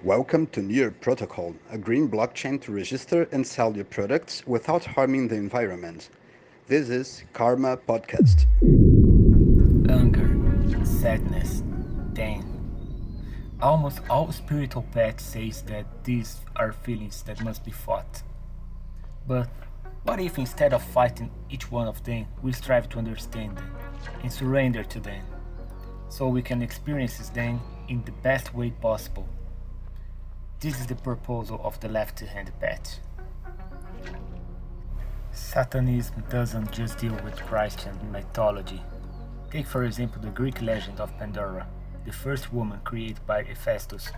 Welcome to Near Protocol, a green blockchain to register and sell your products without harming the environment. This is Karma Podcast. Anger, sadness, pain. Almost all spiritual paths says that these are feelings that must be fought. But what if instead of fighting each one of them, we strive to understand them and surrender to them, so we can experience them in the best way possible? This is the proposal of the left-hand path. Satanism doesn't just deal with Christian mythology. Take for example the Greek legend of Pandora, the first woman created by Hephaestus,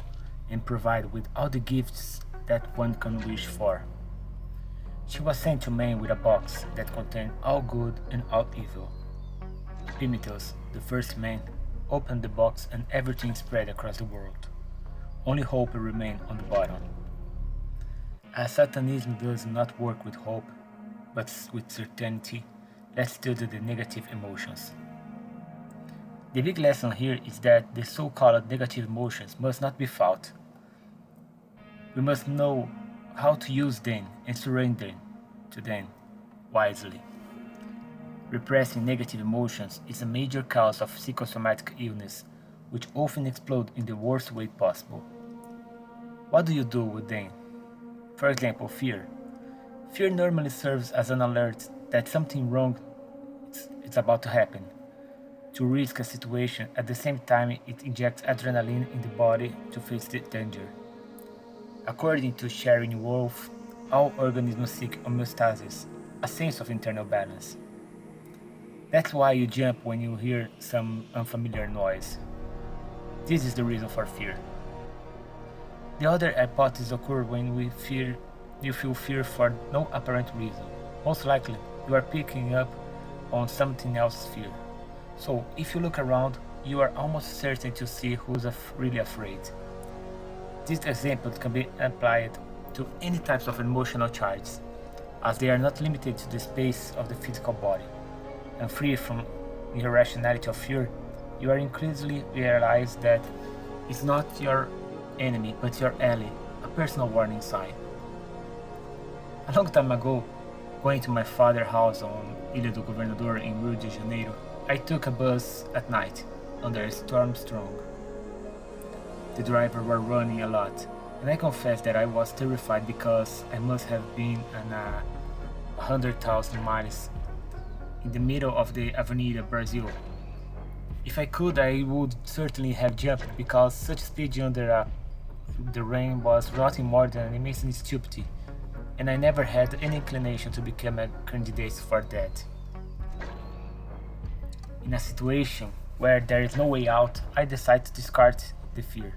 and provided with all the gifts that one can wish for. She was sent to man with a box that contained all good and all evil. Prometheus, the first man, opened the box and everything spread across the world. Only hope remained on the bottom. As Satanism does not work with hope, but with certainty, let's study the negative emotions. The big lesson here is that the so-called negative emotions must not be fought. We must know how to use them and surrender to them wisely. Repressing negative emotions is a major cause of psychosomatic illness, which often explode in the worst way possible. What do you do with them? For example, fear. Fear normally serves as an alert that something wrong is about to happen. To risk a situation, at the same time it injects adrenaline in the body to face the danger. According to Sharon Wolf, all organisms seek homeostasis, a sense of internal balance. That's why you jump when you hear some unfamiliar noise. This is the reason for fear. The other hypothesis occurs when you feel fear for no apparent reason. Most likely, you are picking up on something else's fear. So, if you look around, you are almost certain to see who's really afraid. These examples can be applied to any types of emotional charges, as they are not limited to the space of the physical body. And free from the irrationality of fear, you are increasingly realize that it's not your enemy, but your ally, a personal warning sign. A long time ago, going to my father's house on Ilha do Governador in Rio de Janeiro, I took a bus at night, under a storm strong. The driver was running a lot, and I confess that I was terrified because I must have been on 100,000 miles in the middle of the Avenida Brazil. If I could, I would certainly have jumped because such speed under the rain was nothing more than an immense stupidity, and I never had any inclination to become a candidate for that. In a situation where there is no way out, I decide to discard the fear.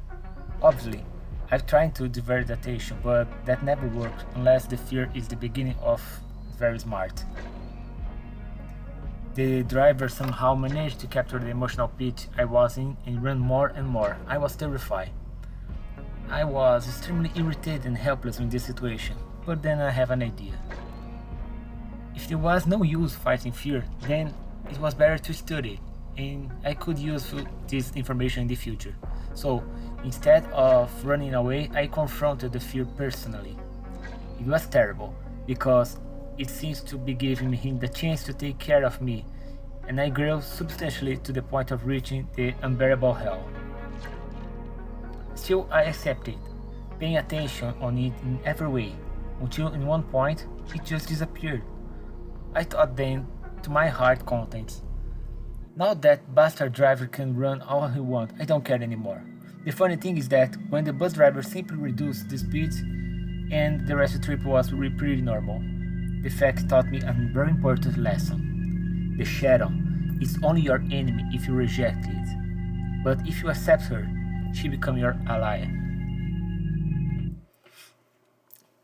Obviously, I've tried to divert the attention, but that never works unless the fear is the beginning of very smart. The driver somehow managed to capture the emotional pit I was in and ran more and more. I was terrified. I was extremely irritated and helpless in this situation, but then I have an idea. If there was no use fighting fear, then it was better to study, and I could use this information in the future. So, instead of running away, I confronted the fear personally. It was terrible, because it seems to be giving him the chance to take care of me, and I grew substantially to the point of reaching the unbearable hell. Still, I accepted, paying attention on it in every way, until in one point it just disappeared. I thought then, to my heart contents, now that bastard driver can run all he wants, I don't care anymore. The funny thing is that when the bus driver simply reduced the speed and the rest of the trip was pretty normal. The fact taught me a very important lesson. The shadow is only your enemy if you reject it, but if you accept her, she becomes your ally.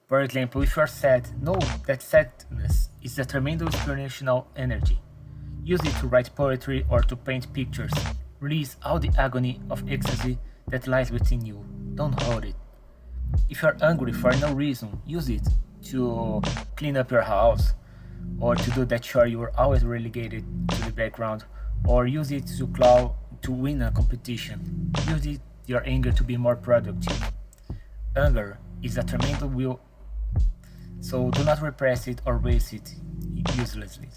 For example, if you are sad, know that sadness is a tremendous inspirational energy. Use it to write poetry or to paint pictures. Release all the agony of ecstasy that lies within you. Don't hold it. If you are angry for no reason, use it to clean up your house, or to do that chore you were always relegated to the background, or use it to win a competition. Use it, your anger to be more productive. Anger is a tremendous will, so do not repress it or waste it uselessly.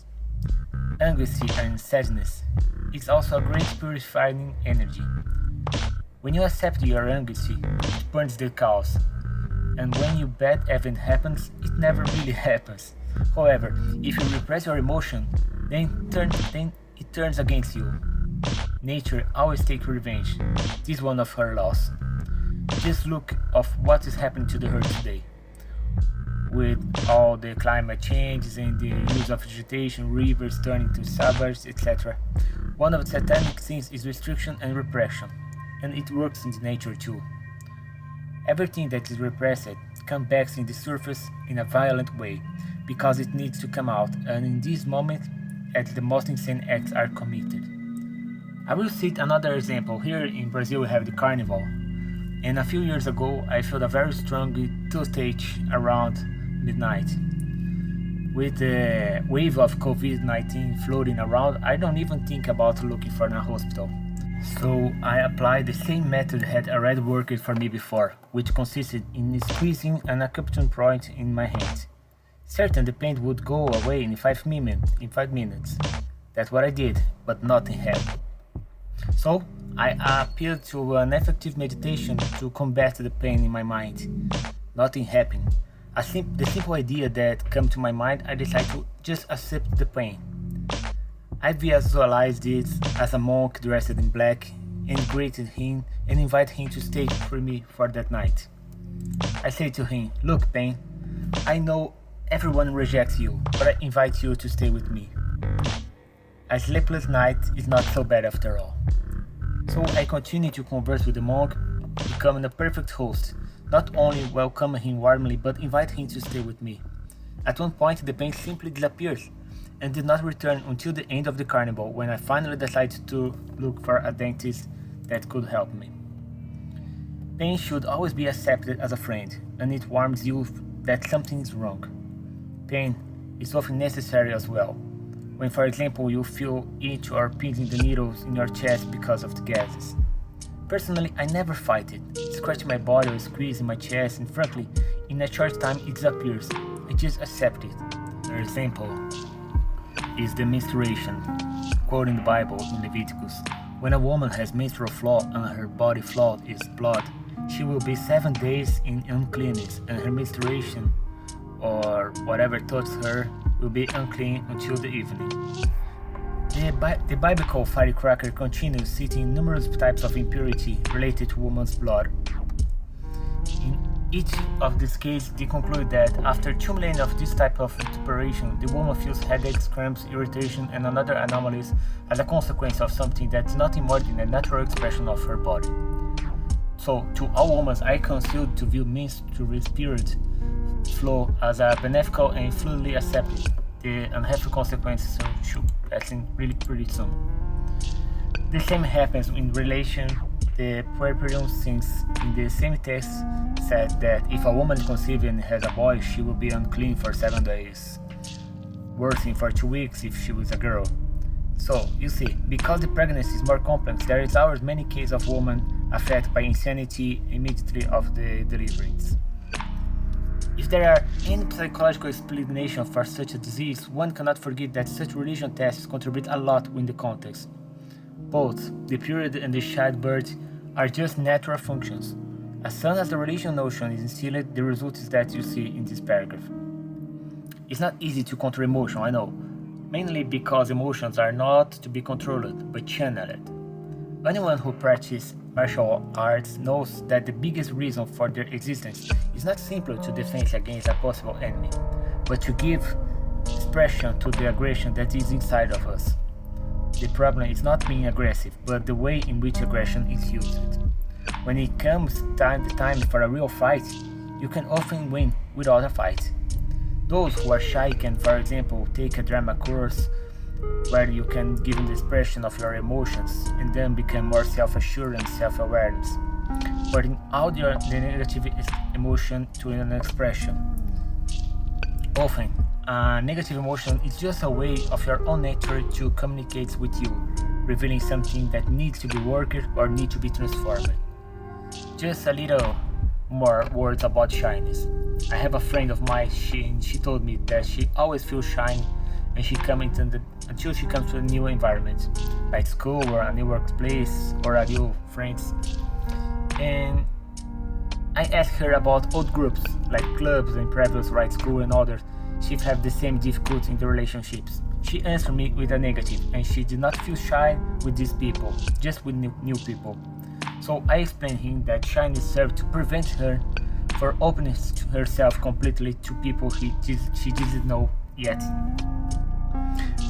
Anguish and sadness is also a great purifying energy. When you accept your anguish, it burns the cause, and when your bad event happens, it never really happens. However, if you repress your emotion, then it turns against you. Nature always takes revenge. This is one of her laws. Just look of what is happening to the earth today, with all the climate changes and the use of vegetation, rivers turning to suburbs, etc. One of the satanic things is restriction and repression, and it works in nature too. Everything that is repressed comes back in the surface in a violent way because it needs to come out, and in this moment, at the most insane acts are committed. I will cite another example. Here in Brazil, we have the carnival, and a few years ago, I felt a very strong toothache around midnight. With the wave of COVID 19 floating around, I don't even think about looking for a hospital. So I applied the same method that had already worked for me before, which consisted in squeezing an acupuncture point in my hand. Certain the pain would go away in 5 minutes. That's what I did, but nothing happened. So I appealed to an effective meditation to combat the pain in my mind. Nothing happened. The simple idea that came to my mind, I decided to just accept the pain. I visualized it as a monk dressed in black and greeted him and invited him to stay with me for that night. I said to him, "Look, pain, I know everyone rejects you, but I invite you to stay with me. A sleepless night is not so bad after all." So I continued to converse with the monk, becoming a perfect host, not only welcoming him warmly but invite him to stay with me. At one point the pain simply disappeared and did not return until the end of the carnival when I finally decided to look for a dentist that could help me. Pain should always be accepted as a friend, and it warns you that something is wrong. Pain is often necessary as well. When, for example, you feel itch or pins in the needles in your chest because of the gases. Personally, I never fight it. Scratch my body or squeeze in my chest, and frankly, in a short time it disappears. I just accept it. For example, is the menstruation. Quoting the Bible in Leviticus, when a woman has menstrual flow and her body flow is blood, she will be 7 days in uncleanness, and her menstruation or whatever touches her will be unclean until the evening. The biblical firecracker continues citing numerous types of impurity related to woman's blood. In each of these cases, they conclude that after 2 millennia of this type of preparation, the woman feels headaches, cramps, irritation, and other anomalies as a consequence of something that's nothing more than a natural expression of her body. So, to all women, I counsel to view menstrual spirit flow as a beneficial and fully accepted. The unhappy consequences should passing really pretty soon. The same happens in relation the puerperium, since in the same text said that if a woman conceives and has a boy, she will be unclean for 7 days, worsening for 2 weeks if she was a girl. So, you see, because the pregnancy is more complex, there is always many cases of women affected by insanity immediately of the deliverance. If there are any psychological explanation for such a disease, one cannot forget that such religion tests contribute a lot in the context. Both the period and the childbirth are just natural functions. As soon as the religion notion is instilled, the result is that you see in this paragraph. It's not easy to control emotion, I know, mainly because emotions are not to be controlled, but channeled. Anyone who practices martial arts knows that the biggest reason for their existence is not simply to defend against a possible enemy, but to give expression to the aggression that is inside of us. The problem is not being aggressive, but the way in which aggression is used. When it comes time for a real fight, you can often win without a fight. Those who are shy can, for example, take a drama course where you can give the expression of your emotions and then become more self-assured and self-awareness, putting out the negative emotion to an expression. Often, a negative emotion is just a way of your own nature to communicate with you, revealing something that needs to be worked or needs to be transformed. Just a little more words about shyness. I have a friend of mine. She told me that she always feels shy, and she comes into until she comes to a new environment, like school or a new workplace or a new friends. And I asked her about old groups like clubs and previous right school and others. She have the same difficulty in the relationships. She answered me with a negative, and she did not feel shy with these people, just with new people. So I explained him that shyness served to prevent her from opening herself completely to people she didn't know yet.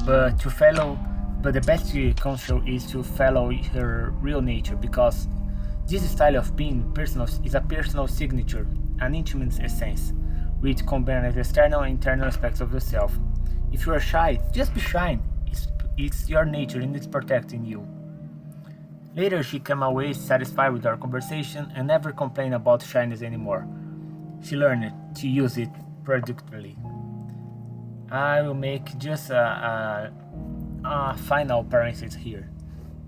But to follow, but the best counsel is to follow her real nature because this style of being personal is a personal signature, an intimate essence, which combines external and internal aspects of yourself. If you are shy, just be shy. It's your nature and it's protecting you. Later, she came away satisfied with our conversation and never complained about shyness anymore. She learned to use it productively. I will make just a final parenthesis here.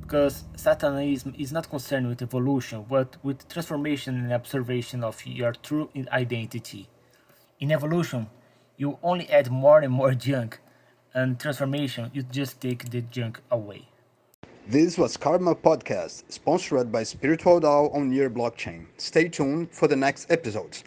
Because Satanism is not concerned with evolution, but with transformation and observation of your true identity. In evolution, you only add more and more junk, and transformation, you just take the junk away. This was Karma Podcast, sponsored by Spiritual DAO on Near Blockchain. Stay tuned for the next episodes.